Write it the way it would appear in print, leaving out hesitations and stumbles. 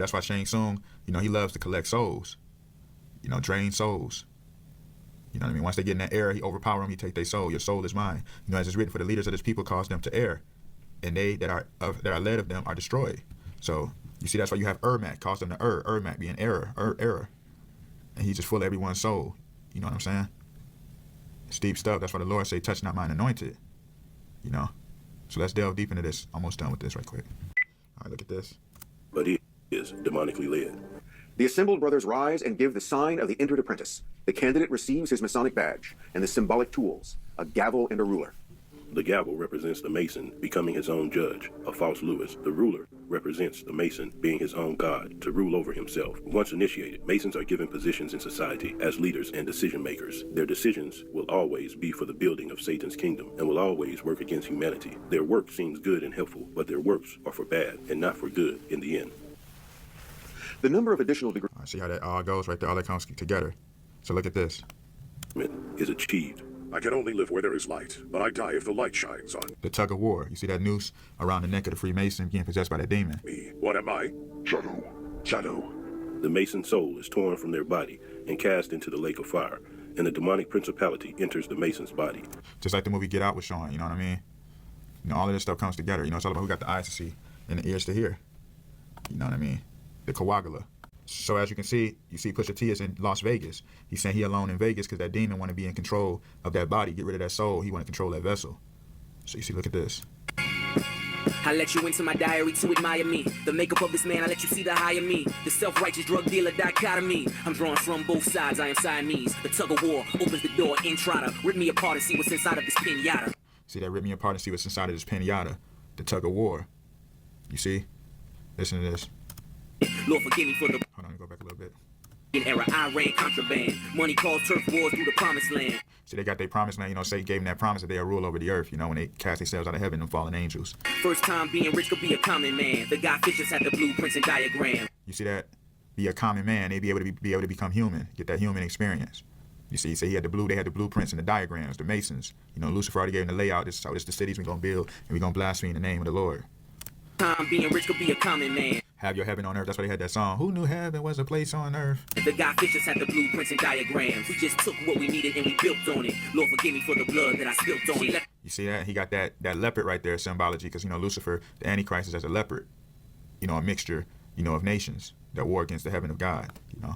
That's why Shang Tsung, you know, he loves to collect souls, you know, drain souls. You know what I mean? Once they get in that error, he overpower them, he take their soul. Your soul is mine. You know, as it's written, for the leaders of this people cause them to err, and they that are led of them are destroyed. So you see, that's why you have Ermac, cause them to err. Ermac being error, error. And he's just full of everyone's soul. You know what I'm saying? It's deep stuff. That's why the Lord say, touch not mine anointed. You know? So let's delve deep into this. Almost done with this right quick. All right, look at this. But he is demonically led. The assembled brothers rise and give the sign of the entered apprentice. The candidate receives his Masonic badge and the symbolic tools, a gavel and a ruler. The gavel represents the Mason becoming his own judge, a false Lewis. The ruler represents the Mason being his own God to rule over himself. Once initiated, Masons are given positions in society as leaders and decision makers. Their decisions will always be for the building of Satan's kingdom and will always work against humanity. Their work seems good and helpful, but their works are for bad and not for good in the end. The number of additional degrees. See how that all goes right there, all that comes together. So look at this. Is achieved. I can only live where there is light, but I die if the light shines on The tug of war. You see that noose around the neck of the Freemason being possessed by that demon. me. What am I? Shadow. Shadow. The Mason soul is torn from their body and cast into the lake of fire, and the demonic principality enters the Mason's body. Just like the movie Get Out was showing, you know what I mean? You know, all of this stuff comes together. You know, it's all about who got the eyes to see and the ears to hear. You know what I mean? The coagula. So as you can see, you see Pusha T is in Las Vegas. He's saying he alone in Vegas because that demon want to be in control of that body, get rid of that soul. He want to control that vessel. So you see, look at this. I let you into my diary to admire me. The makeup of this man, I let you see the higher me. The self-righteous drug dealer dichotomy. I'm drawn from both sides, I am Siamese. The tug of war opens the door in, try to rip me apart and see what's inside of this pinata. See that, rip me apart and see what's inside of this pinata. The tug of war. You see? Listen to this. Lord, forgive me for the Hold on, go back a little bit. era. I ran contraband. Money caused turf wars through the promised land. See, they got their promised land. You know, Satan gave them that promise that they'll rule over the earth, you know, when they cast themselves out of heaven and fallen angels. First time being rich could be a common man. The guy Fishers had the blueprints and diagram. You see that? Be a common man. They be able to become human, get that human experience. You see, so they had the blueprints and the diagrams, the Masons. You know, Lucifer already gave them the layout. This is how the cities we're gonna build, and we're gonna blaspheme the name of the Lord. Time being rich could be a common man. Have your heaven on earth. That's why they had that song. Who knew heaven was a place on earth? The guy Fishers had the blueprints and diagrams. We just took what we needed and we built on it. Lord, forgive me for the blood that I spilled on it. You see that? He got that leopard right there, symbology, because, you know, Lucifer, the Antichrist, is as a leopard. You know, a mixture, you know, of nations that war against the heaven of God, you know.